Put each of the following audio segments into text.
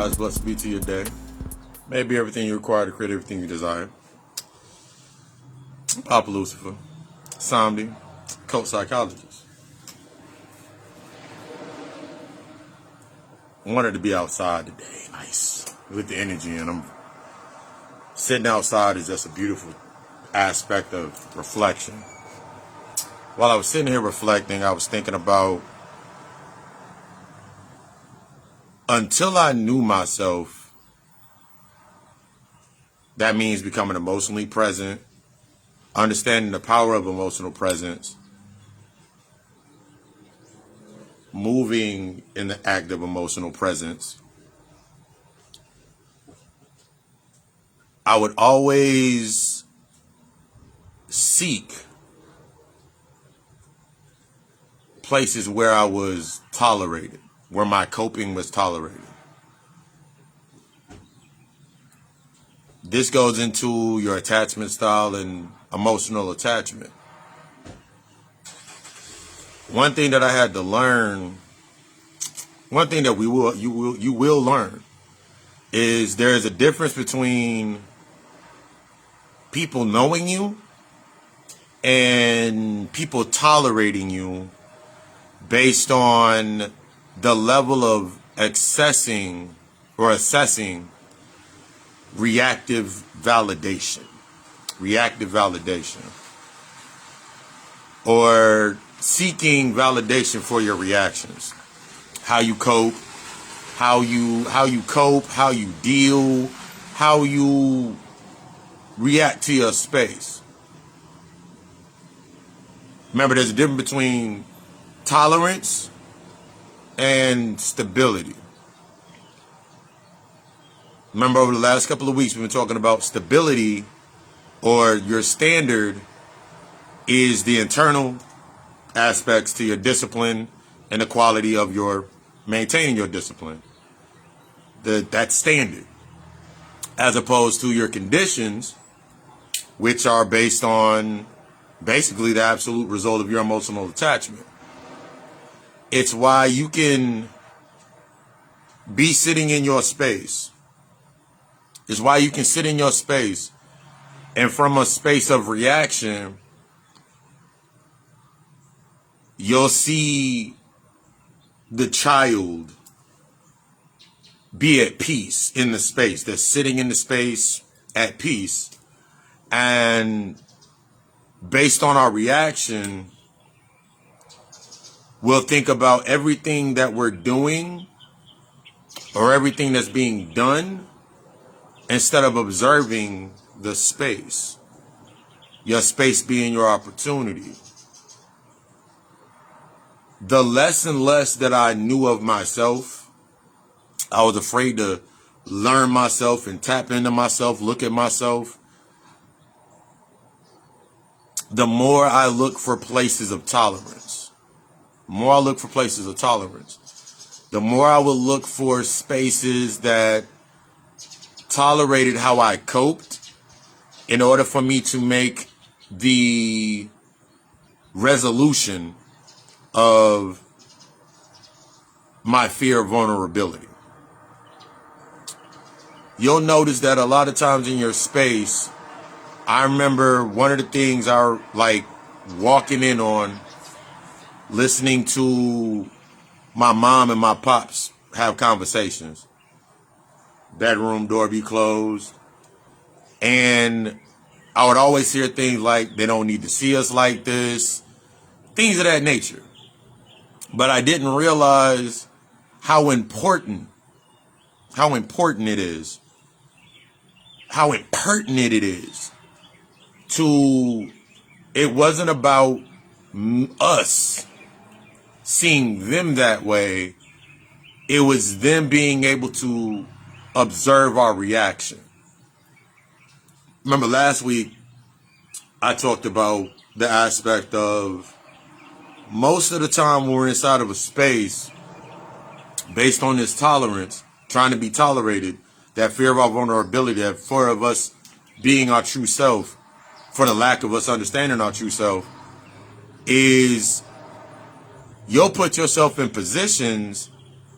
rise, blessed be to your day. May it be everything you require to create everything you desire. Papa Lucifer, Somni, coach psychologist. Wanted to be outside today, nice, with the energy, and I'm sitting outside is just a beautiful aspect of reflection. While I was sitting here reflecting, I was thinking about until I knew myself, that means becoming emotionally present, understanding the power of emotional presence, moving in the act of emotional presence. I would always seek places where I was tolerated, where my coping was tolerated. This goes into your attachment style and emotional attachment. One thing that I had to learn, one thing that you will learn, is there is a difference between people knowing you and people tolerating you based on the level of assessing reactive validation. Reactive validation. Or seeking validation for your reactions. How you cope, how you deal, how you react to your space. Remember, there's a difference between tolerance and stability. Remember, over the last couple of weeks, we've been talking about stability, or your standard is the internal aspects to your discipline and the quality of your maintaining your discipline. That standard, as opposed to your conditions, which are based on basically the absolute result of your emotional attachment. It's why you can be sitting in your space. It's why you can sit in your space, and from a space of reaction, you'll see the child be at peace in the space. They're sitting in the space at peace. And based on our reaction, we'll think about everything that we're doing or everything that's being done instead of observing the space. Your space being your opportunity. The less and less that I knew of myself, I was afraid to learn myself and tap into myself, look at myself. The more I look for places of tolerance, the more I will look for spaces that tolerated how I coped in order for me to make the resolution of my fear of vulnerability. You'll notice that a lot of times in your space, I remember one of the things I like walking in on, listening to my mom and my pops have conversations. Bedroom door be closed. And I would always hear things like, they don't need to see us like this. Things of that nature. But I didn't realize how important it is, how impertinent it is to, it wasn't about us seeing them that way. It was them being able to observe our reaction. Remember last week, I talked about the aspect of most of the time when we're inside of a space, based on this tolerance, trying to be tolerated, that fear of our vulnerability, that fear of us being our true self, for the lack of us understanding our true self, is you'll put yourself in positions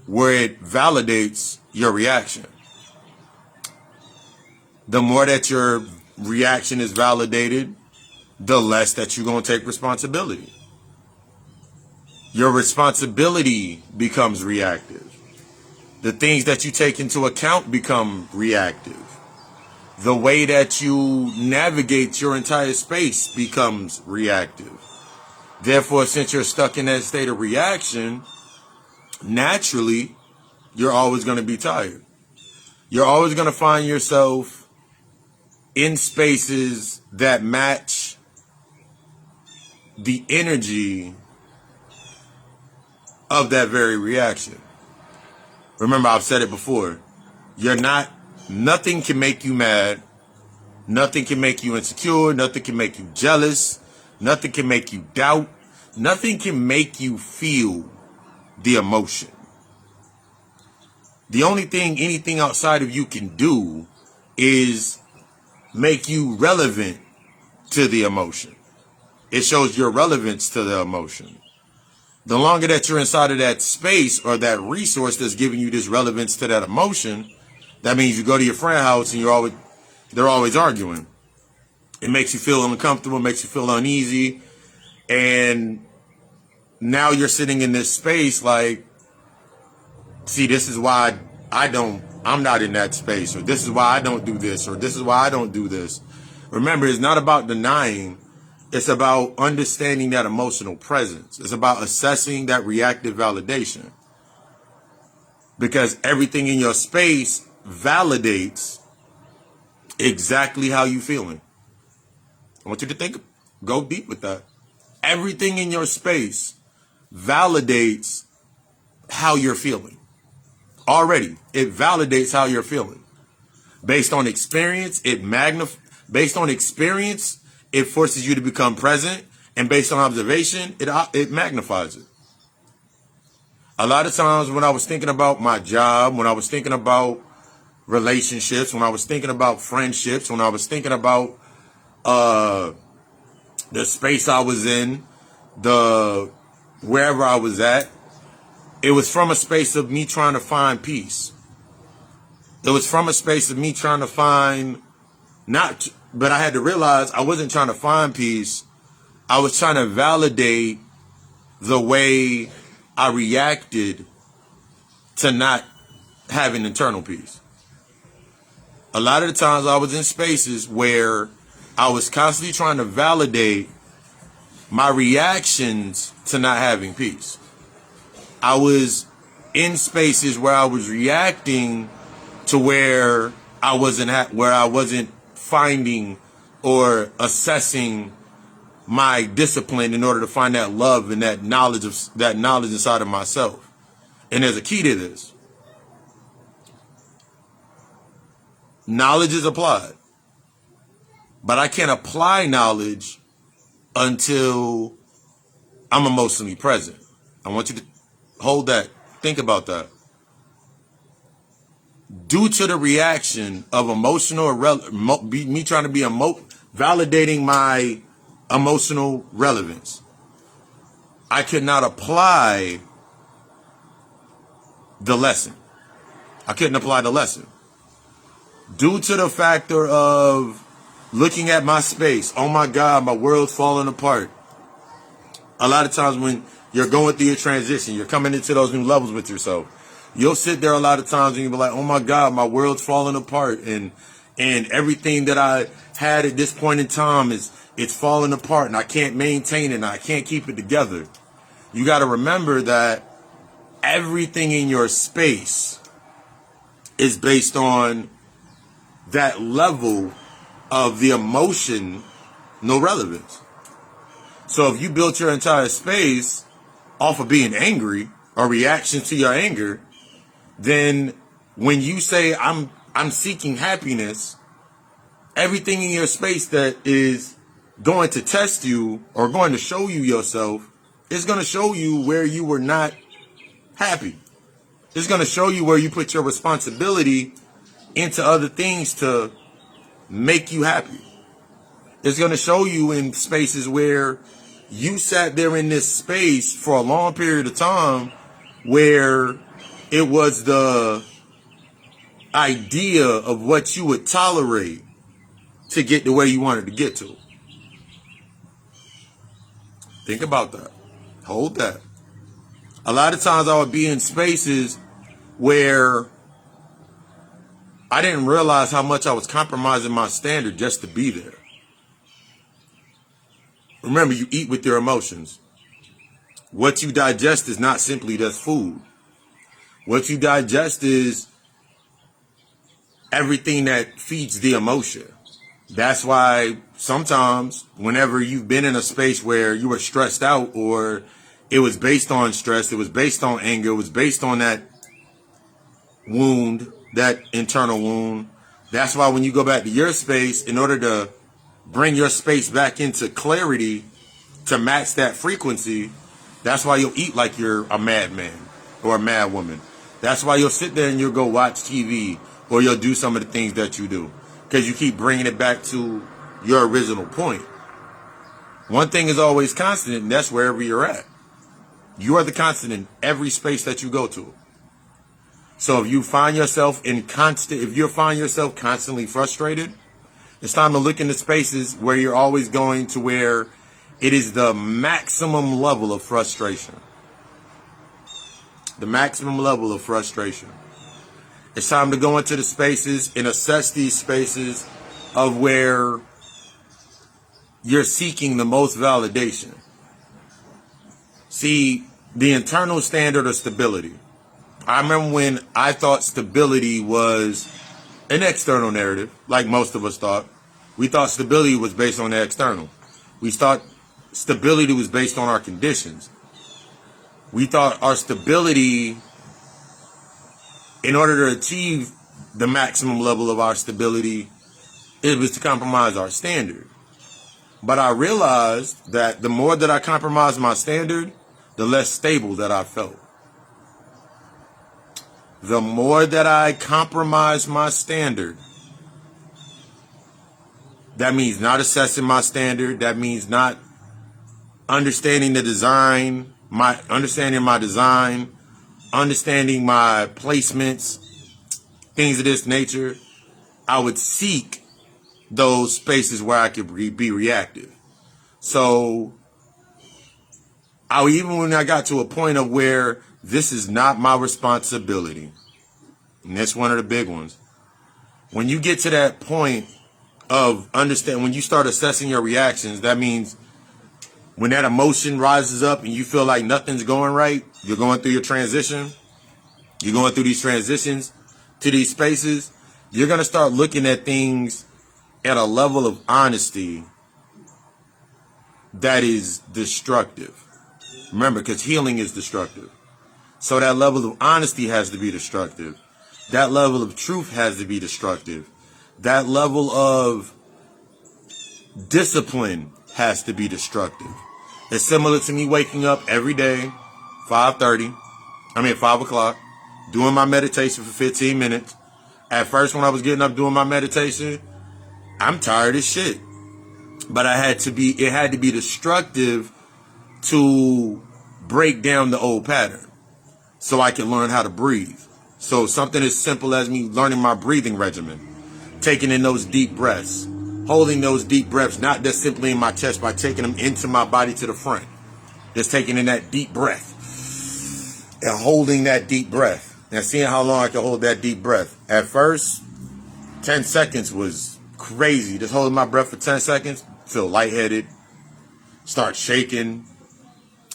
where it validates your reaction. The more that your reaction is validated, the less that you're going to take responsibility. Your responsibility becomes reactive. The things that you take into account become reactive. The way that you navigate your entire space becomes reactive. Therefore, since you're stuck in that state of reaction, naturally, you're always going to be tired. You're always going to find yourself in spaces that match the energy of that very reaction. Remember, I've said it before. Nothing can make you mad. Nothing can make you insecure. Nothing can make you jealous. Nothing can make you doubt. Nothing can make you feel the emotion. The only thing anything outside of you can do is make you relevant to the emotion. It shows your relevance to the emotion. The longer that you're inside of that space or that resource that's giving you this relevance to that emotion, that means you go to your friend's house and they're always arguing. It makes you feel uncomfortable, makes you feel uneasy. And now you're sitting in this space like, see, this is why I'm not in that space, or this is why I don't do this, or this is why I don't do this. Remember, it's not about denying. It's about understanding that emotional presence. It's about assessing that reactive validation. Because everything in your space validates exactly how you're feeling. I want you to go deep with that. Everything in your space validates how you're feeling. Already, it validates how you're feeling. Based on experience, based on experience, it forces you to become present, and based on observation, it magnifies it. A lot of times when I was thinking about my job, when I was thinking about relationships, when I was thinking about friendships, when I was thinking about the space I was in, wherever I was at, it was from a space of me trying to find peace. It was from a space of me trying to find but I had to realize I wasn't trying to find peace. I was trying to validate the way I reacted to not having internal peace. A lot of the times I was in spaces where I was constantly trying to validate my reactions to not having peace. I was in spaces where I was reacting to where I wasn't finding or assessing my discipline in order to find that love and that knowledge inside of myself. And there's a key to this. Knowledge is applied, but I can't apply knowledge until I'm emotionally present. I want you to hold that. Think about that. Due to the reaction of me trying to be validating my emotional relevance, I could not apply the lesson. I couldn't apply the lesson. Due to the factor of looking at my space, oh my God, my world's falling apart. A lot of times when you're going through your transition, you're coming into those new levels with yourself, you'll sit there a lot of times and you'll be like, oh my God, my world's falling apart. And everything that I had at this point in time it's falling apart, and I can't maintain it, and I can't keep it together. You got to remember that everything in your space is based on that level of the emotion, no relevance. So if you built your entire space off of being angry or reaction to your anger, then when you say I'm seeking happiness, everything in your space that is going to test you or going to show you yourself is going to show you where you were not happy. It's going to show you where you put your responsibility into other things to make you happy. It's going to show you in spaces where you sat there in this space for a long period of time where It was the idea of what you would tolerate to get to where you wanted to get to. Think about that. Hold that. A lot of times I would be in spaces where I didn't realize how much I was compromising my standard just to be there. Remember, you eat with your emotions. What you digest is not simply just food. What you digest is everything that feeds the emotion. That's why sometimes whenever you've been in a space where you were stressed out, or it was based on stress, it was based on anger, it was based on that wound, that internal wound. That's why when you go back to your space, in order to bring your space back into clarity to match that frequency, that's why you'll eat like you're a madman or a mad woman. That's why you'll sit there and you'll go watch TV, or you'll do some of the things that you do, because you keep bringing it back to your original point. One thing is always constant, and that's wherever you're at. You are the constant in every space that you go to. So if you find yourself constantly frustrated, it's time to look into spaces where you're always going to where it is the maximum level of frustration. The maximum level of frustration. It's time to go into the spaces and assess these spaces of where you're seeking the most validation. See, the internal standard of stability. I remember when I thought stability was an external narrative, like most of us thought. We thought stability was based on the external. We thought stability was based on our conditions. We thought our stability, in order to achieve the maximum level of our stability, it was to compromise our standard. But I realized that the more that I compromised my standard, the less stable that I felt. The more that I compromise my standard, that means not assessing my standard. That means not understanding the design, understanding my design, understanding my placements, things of this nature. I would seek those spaces where I could be reactive. So even when I got to a point of where this is not my responsibility, and that's one of the big ones. When you get to that point of when you start assessing your reactions, that means when that emotion rises up and you feel like nothing's going right, you're going through your transition, you're going through these transitions to these spaces, you're going to start looking at things at a level of honesty that is destructive. Remember, because healing is destructive. So that level of honesty has to be destructive. That level of truth has to be destructive. That level of discipline has to be destructive. It's similar to me waking up every day, 5 o'clock, doing my meditation for 15 minutes. At first, when I was getting up doing my meditation, I'm tired as shit. But it had to be destructive to break down the old pattern so I can learn how to breathe. So something as simple as me learning my breathing regimen, taking in those deep breaths, holding those deep breaths, not just simply in my chest, by taking them into my body to the front. Just taking in that deep breath and holding that deep breath and seeing how long I can hold that deep breath. At first, 10 seconds was crazy. Just holding my breath for 10 seconds, feel lightheaded, start shaking.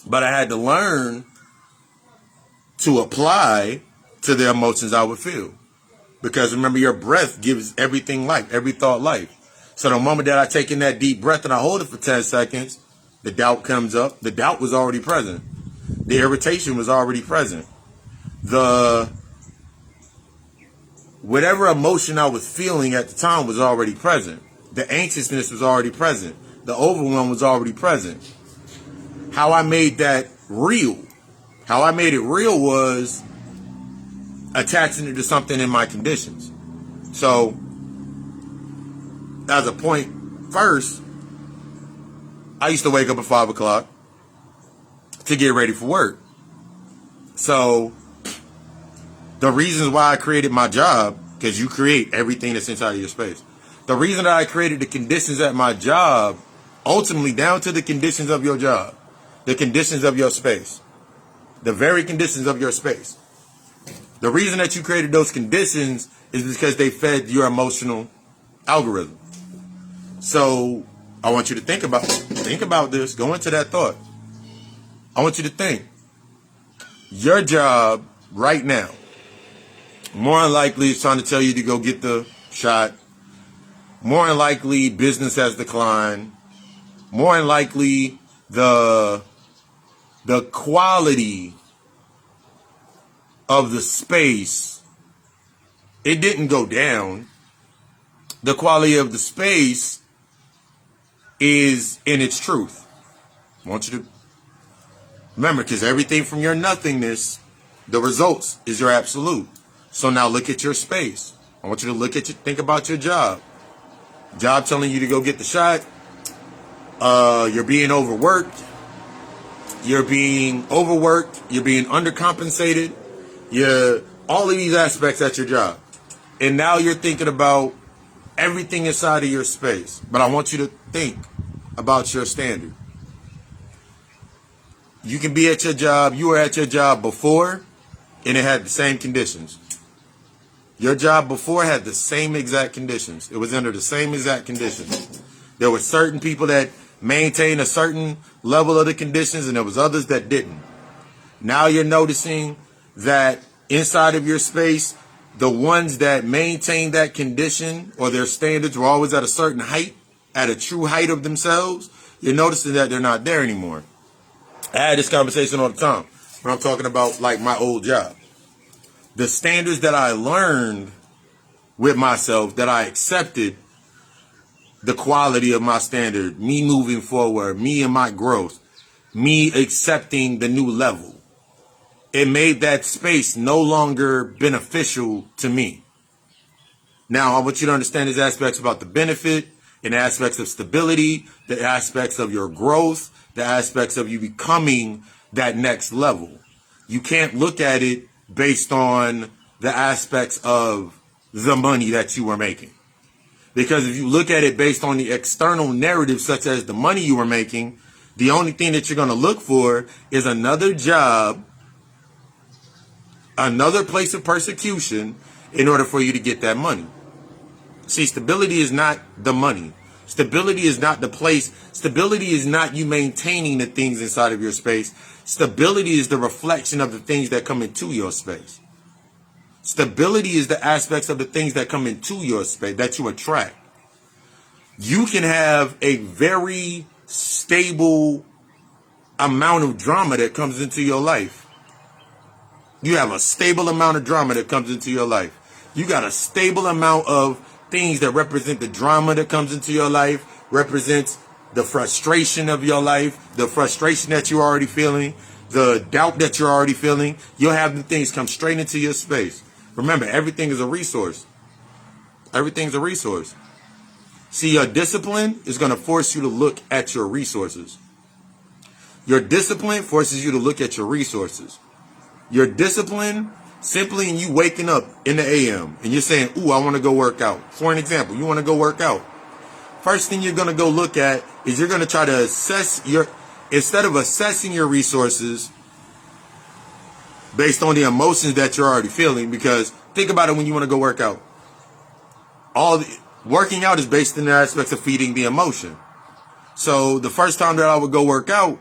But I had to learn to apply to the emotions I would feel. Because remember, your breath gives everything life, every thought life. So the moment that I take in that deep breath and I hold it for 10 seconds, the doubt comes up. The doubt was already present. The irritation was already present. Whatever emotion I was feeling at the time was already present. The anxiousness was already present. The overwhelm was already present. How I made that real. How I made it real was attaching it to something in my conditions. So, as a point, first, I used to wake up at 5 o'clock to get ready for work. So, The reasons why I created my job, because you create everything that's inside of your space. The reason that I created the conditions at my job, ultimately down to the conditions of your job, the conditions of your space, the very conditions of your space. The reason that you created those conditions is because they fed your emotional algorithm. So I want you to think about this. Go into that thought. I want you to think. Your job right now, more than likely, is trying to tell you to go get the shot. More than likely, business has declined. More than likely, the quality of the space, it didn't go down. The quality of the space is in its truth. I want you to remember, because everything from your nothingness, the results is your absolute. So now look at your space. I want you to think about your job. Job telling you to go get the shot. You're being overworked. You're being undercompensated. All of these aspects at your job. And now you're thinking about everything inside of your space. But I want you to think about your standard. You can be at your job. You were at your job before, and it had the same conditions. Your job before had the same exact conditions. It was under the same exact conditions. There were certain people that maintained a certain level of the conditions, and there was others that didn't. Now you're noticing that inside of your space, the ones that maintained that condition or their standards were always at a certain height, at a true height of themselves. You're noticing that they're not there anymore. I had this conversation all the time when I'm talking about like my old job. The standards that I learned with myself, that I accepted the quality of my standard, me moving forward, me and my growth, me accepting the new level. It made that space no longer beneficial to me. Now, I want you to understand these aspects about the benefit and the aspects of stability, the aspects of your growth, the aspects of you becoming that next level. You can't look at it based on the aspects of the money that you were making. Because if you look at it based on the external narrative, such as the money you were making, the only thing that you're going to look for is another job, another place of persecution in order for you to get that money. See, stability is not the money. Stability is not the place. Stability is not you maintaining the things inside of your space. Stability is the reflection of the things that come into your space. Stability is the aspects of the things that come into your space that you attract. You can have a very stable amount of drama that comes into your life. You have a stable amount of drama that comes into your life. You got a stable amount of things that represent the drama that comes into your life, represents the frustration of your life, the frustration that you're already feeling, the doubt that you're already feeling. You'll have the things come straight into your space. Remember, everything is a resource. Everything's a resource. See, your discipline is going to force you to look at your resources. Your discipline forces you to look at your resources. Your discipline, simply in you waking up in the AM and you're saying, ooh, I want to go work out. For an example, you want to go work out. First thing you're going to go look at is you're going to try to assess instead of assessing your resources based on the emotions that you're already feeling, because think about it when you want to go work out. Working out is based in the aspects of feeding the emotion. So the first time that I would go work out,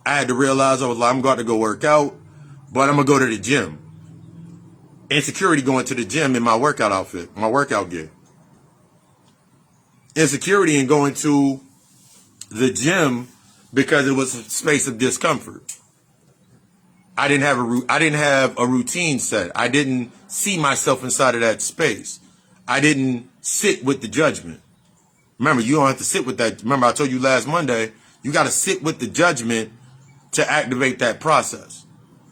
I had to realize I was like, I'm going to go work out, but I'm going to go to the gym. Insecurity going to the gym in my workout outfit, my workout gear. Insecurity in going to the gym because it was a space of discomfort. I didn't have a routine set. I didn't see myself inside of that space. I didn't sit with the judgment. Remember, you don't have to sit with that. Remember, I told you last Monday, you got to sit with the judgment to activate that process.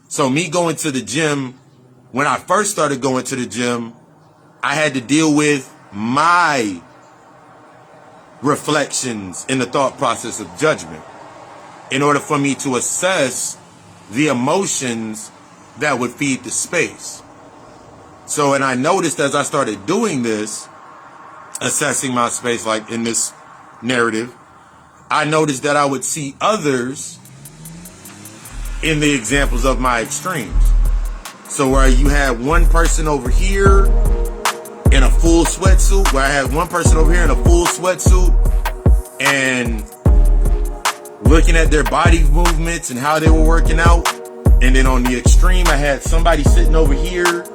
So me going to the gym, when I first started going to the gym, I had to deal with my reflections in the thought process of judgment in order for me to assess the emotions that would feed the space. So, and I noticed as I started doing this, assessing my space, like in this narrative, I noticed that I would see others in the examples of my extremes. So where you had one person over here in a full sweatsuit, where I had one person over here in a full sweatsuit and looking at their body movements and how they were working out. And then on the extreme, I had somebody sitting over here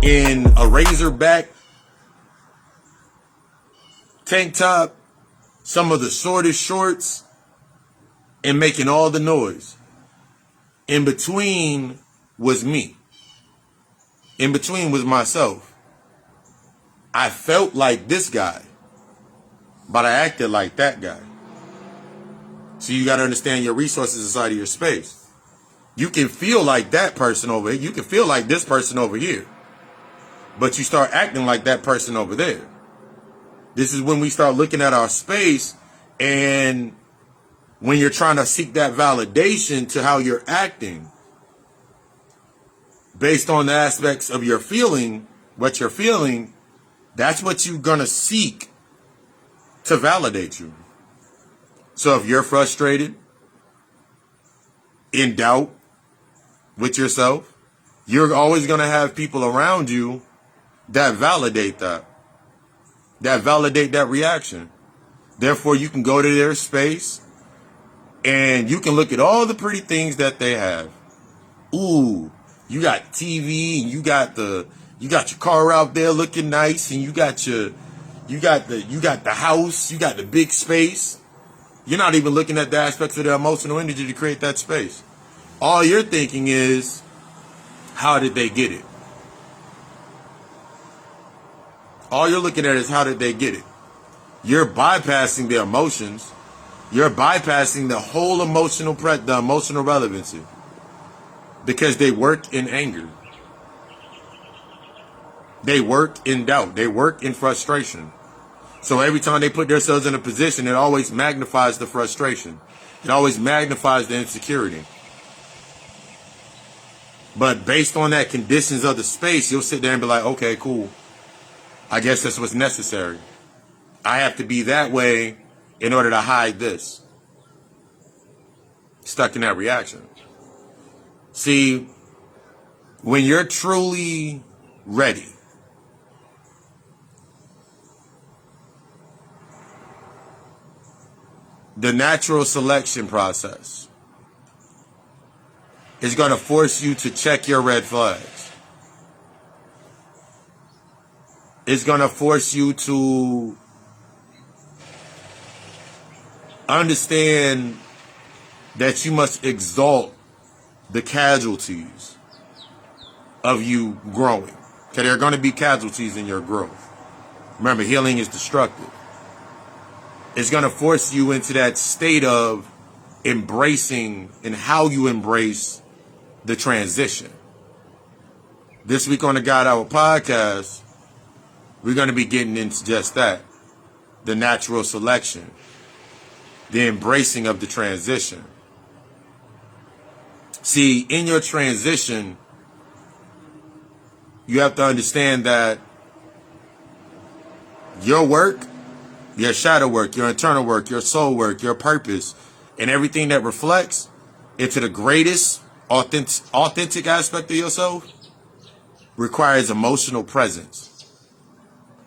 in a razorback tank top, some of the shortest shorts, and making all the noise. In between was me. In between was myself. I felt like this guy, but I acted like that guy. So you got to understand your resources inside of your space. You can feel like that person over here. You can feel like this person over here. But you start acting like that person over there. This is when we start looking at our space, and when you're trying to seek that validation to how you're acting based on the aspects of your feeling, what you're feeling, that's what you're going to seek to validate you. So if you're frustrated, in doubt with yourself, you're always going to have people around you that validate that reaction. Therefore, you can go to their space and you can look at all the pretty things that they have. Ooh, you got TV, and you got your car out there looking nice, and you got the house, you got the big space. You're not even looking at the aspects of their emotional energy to create that space. All you're thinking is, how did they get it? All you're looking at is, how did they get it? You're bypassing the emotions. You're bypassing the whole emotional relevancy, because they work in anger. They work in doubt. They work in frustration. So every time they put themselves in a position, it always magnifies the frustration. It always magnifies the insecurity. But based on that conditions of the space, you'll sit there and be like, okay, cool. I guess that's what's necessary. I have to be that way in order to hide this. Stuck in that reaction. See, when you're truly ready, the natural selection process is going to force you to check your red flags. It's going to force you to understand that you must exalt the casualties of you growing. Okay, there are going to be casualties in your growth. Remember, healing is destructive. It's going to force you into that state of embracing and how you embrace the transition. This week on the God Hour podcast, we're going to be getting into just that. The natural selection. The embracing of the transition. See, in your transition, you have to understand that your work, your shadow work, your internal work, your soul work, your purpose, and everything that reflects into the greatest authentic aspect of yourself requires emotional presence.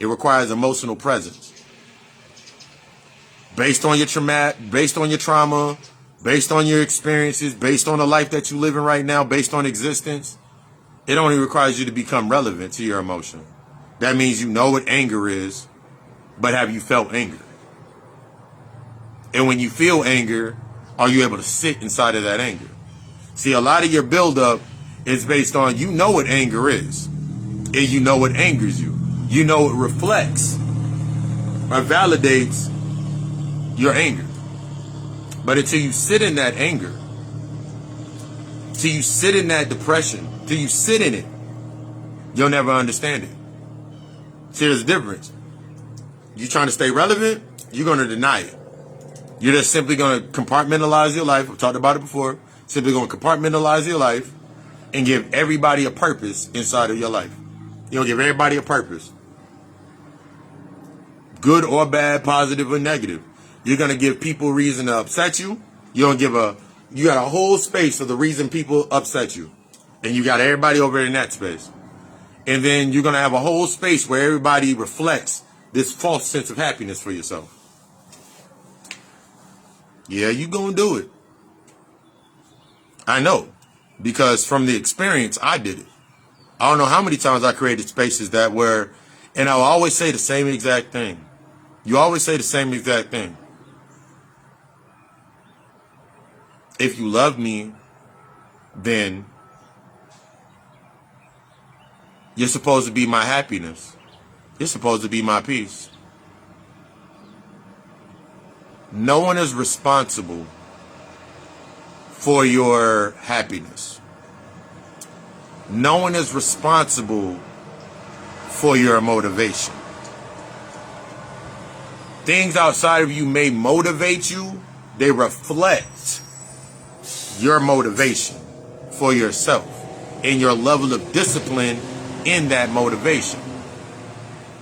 It requires emotional presence. Based on your trauma, based on your experiences, based on the life that you live in right now, based on existence, it only requires you to become relevant to your emotion. That means you know what anger is, but have you felt anger? And when you feel anger, are you able to sit inside of that anger? See, a lot of your buildup is based on, you know what anger is, and you know what angers you. You know it reflects or validates your anger. But until you sit in that anger, till you sit in that depression, till you sit in it, you'll never understand it. See, there's a difference. You're trying to stay relevant, you're going to deny it. You're just simply going to compartmentalize your life. I've talked about it before. Simply going to compartmentalize your life and give everybody a purpose inside of your life. You're going to give everybody a purpose. Good or bad, positive or negative. You're going to give people reason to upset you. You got a whole space for the reason people upset you. And you got everybody over in that space. And then you're going to have a whole space where everybody reflects this false sense of happiness for yourself. Yeah, you going to do it. I know. Because from the experience, I did it. I don't know how many times I created spaces that were, and I'll always say the same exact thing. You always say the same exact thing. If you love me, then you're supposed to be my happiness. You're supposed to be my peace. No one is responsible for your happiness. No one is responsible for your motivation. Things outside of you may motivate you. They reflect your motivation for yourself and your level of discipline in that motivation.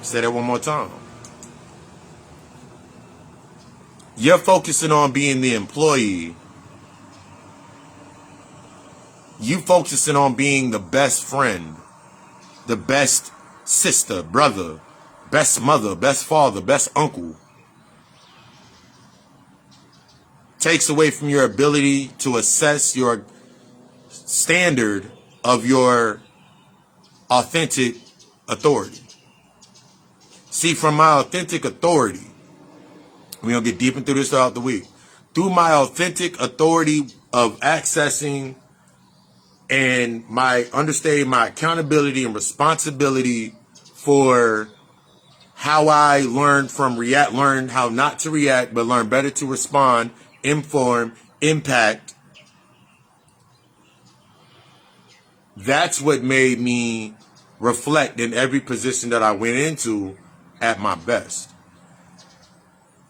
Say that one more time. You're focusing on being the employee. You focusing on being the best friend, the best sister, brother, best mother, best father, best uncle. Takes away from your ability to assess your standard of your authentic authority. See, from my authentic authority, we're going to get deep into this throughout the week. Through my authentic authority of accessing and my understanding my accountability and responsibility for how I learn how not to react, but learn better to respond, inform, impact. That's what made me reflect in every position that I went into at my best.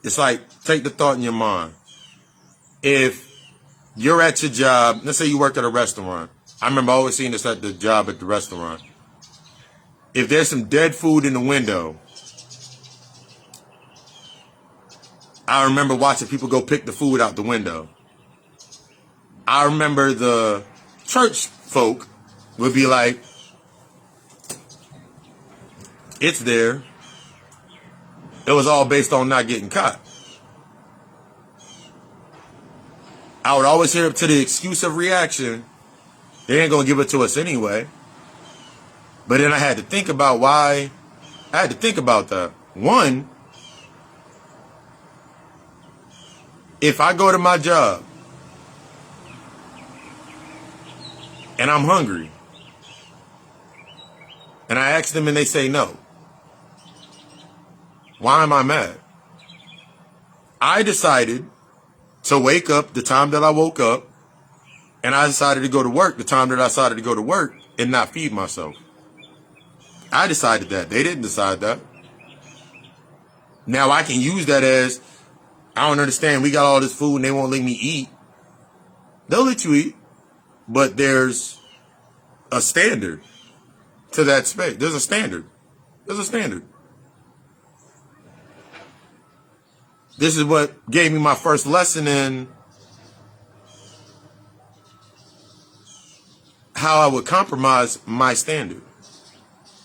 It's like, take the thought in your mind. If you're at your job, let's say you work at a restaurant. I remember always seeing this at the job at the restaurant. If there's some dead food in the window, I remember watching people go pick the food out the window. I remember the church folk would be like, it's there. It was all based on not getting caught. I would always hear up to the excuse of reaction. They ain't going to give it to us anyway. But then I had to think about why. I had to think about that. One, if I go to my job and I'm hungry and I ask them and they say no, why am I mad? I decided to wake up the time that I woke up, and I decided to go to work the time that I decided to go to work and not feed myself. I decided that. They didn't decide that. Now I can use that as, I don't understand, we got all this food and they won't let me eat. They'll let you eat, but there's a standard to that space. There's a standard. There's a standard. This is what gave me my first lesson in how I would compromise my standard.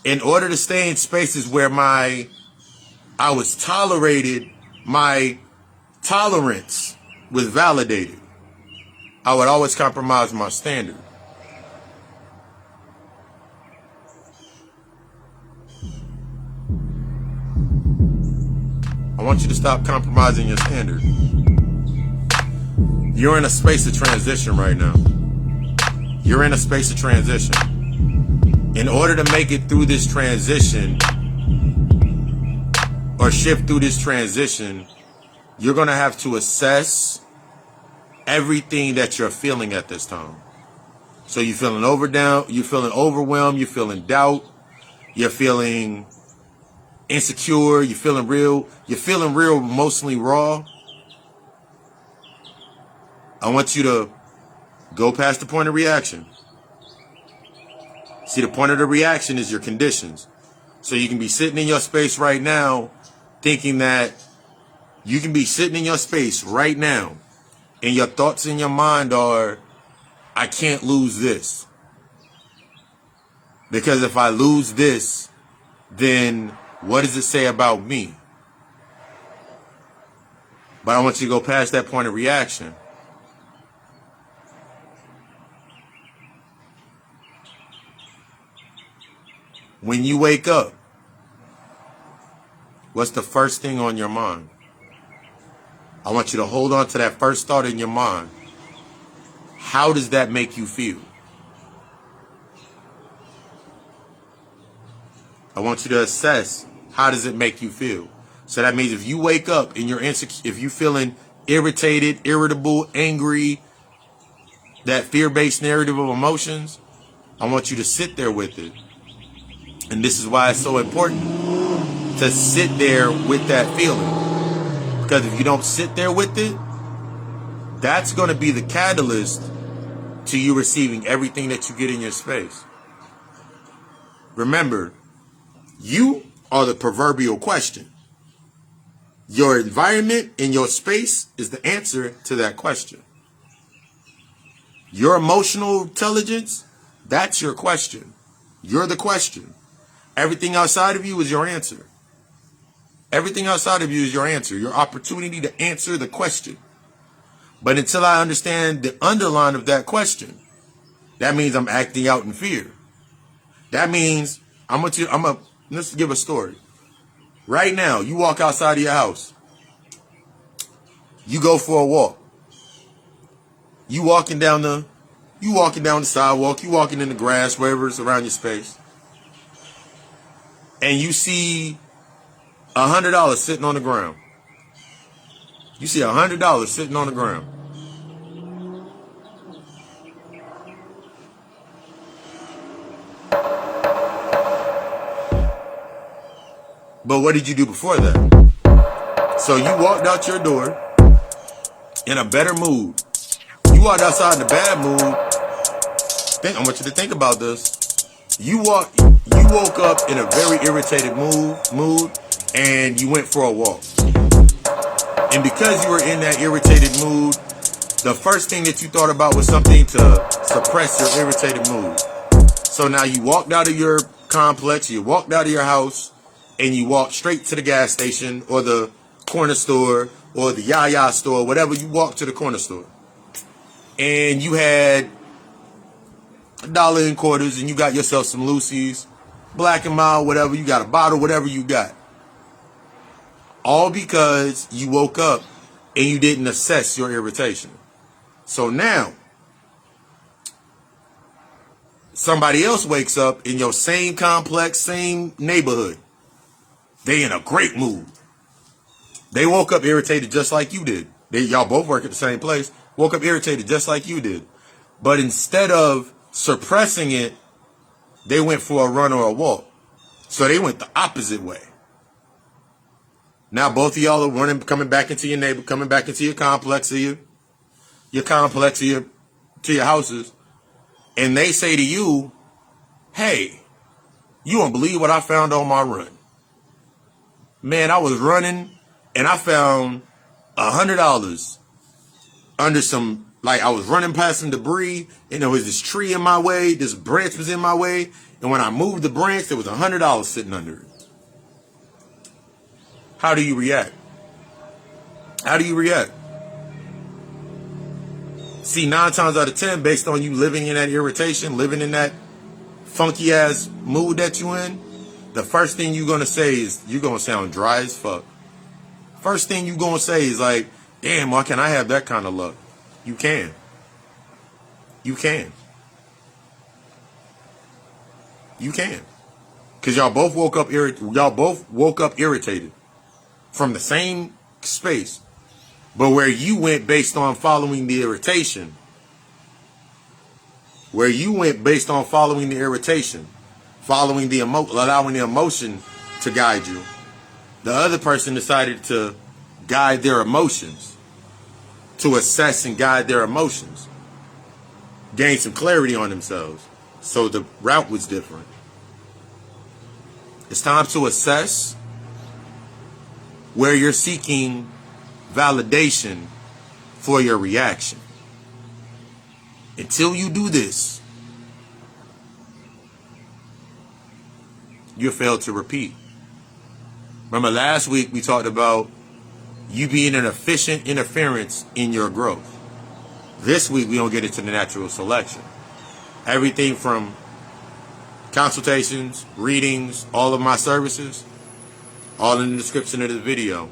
In order to stay in spaces where I was tolerated, my tolerance was validated, I would always compromise my standard. I want you to stop compromising your standard. You're in a space of transition right now. You're in a space of transition. In order to make it through this transition or shift through this transition, you're going to have to assess everything that you're feeling at this time. So you're feeling you're feeling overwhelmed, you're feeling doubt, you're feeling insecure, you're feeling real emotionally raw. I want you to go past the point of reaction. See, the point of the reaction is your conditions. So you can be sitting in your space right now thinking that you can be sitting in your space right now and your thoughts in your mind are, I can't lose this. Because if I lose this, then what does it say about me? But I want you to go past that point of reaction. When you wake up, what's the first thing on your mind? I want you to hold on to that first thought in your mind. How does that make you feel? I want you to assess, how does it make you feel? So that means if you wake up and you're insecure, if you're feeling irritated, irritable, angry, that fear-based narrative of emotions, I want you to sit there with it. And this is why it's so important to sit there with that feeling. Because if you don't sit there with it, that's going to be the catalyst to you receiving everything that you get in your space. Remember, you are the proverbial question. Your environment and your space is the answer to that question. Your emotional intelligence, that's your question. You're the question. Everything outside of you is your answer. Everything outside of you is your answer. Your opportunity to answer the question. But until I understand the underline of that question, that means I'm acting out in fear. That means let's give a story. Right now, you walk outside of your house. You go for a walk. You walking down the sidewalk. You walking in the grass, wherever it's around your space. And you see $100 sitting on the ground. You see $100 sitting on the ground. But what did you do before that? So you walked out your door in a better mood. You walked outside in a bad mood. I want you to think about this. You woke up in a very irritated mood, and you went for a walk. And because you were in that irritated mood, the first thing that you thought about was something to suppress your irritated mood. So now you walked out of your complex, you walked out of your house, and you walked straight to the gas station or the corner store or the Yaya store, whatever. You walked to the corner store. And you had $1 in quarters, and you got yourself some Lucy's, Black and Mild, whatever. You got a bottle, whatever you got. All because you woke up and you didn't assess your irritation. So now, somebody else wakes up in your same complex, same neighborhood. They in a great mood. They woke up irritated just like you did. Y'all both work at the same place. Woke up irritated just like you did. But instead of suppressing it, they went for a run or a walk. So they went the opposite way. Now both of y'all are running, coming back into your neighbor, coming back into your complex, to your houses. And they say to you, hey, you won't believe what I found on my run. Man, I was running and I found $100 under some, I was running past some debris and there was this tree in my way, this branch was in my way. And when I moved the branch, there was $100 sitting under it. How do you react? How do you react? See, 9 times out of 10, based on you living in that irritation, living in that funky ass mood that you in, the first thing you're going to say is, you're going to sound dry as fuck. First thing you're going to say is like, damn, why can't I have that kind of luck? You can. You can. You can. Because y'all both woke up irritated from the same space. But where you went based on following the irritation, following the allowing the emotion to guide you, the other person decided to guide their emotions, to assess and guide their emotions, gain some clarity on themselves. So the route was different. It's time to assess where you're seeking validation for your reaction. Until you do this, you fail to repeat. Remember last week we talked about you being an efficient interference in your growth. This week we don't get into the natural selection. Everything from consultations, readings, all of my services, all in the description of the video.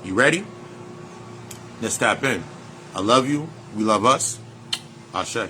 You ready? Let's tap in. I love you. We love us. Ashe.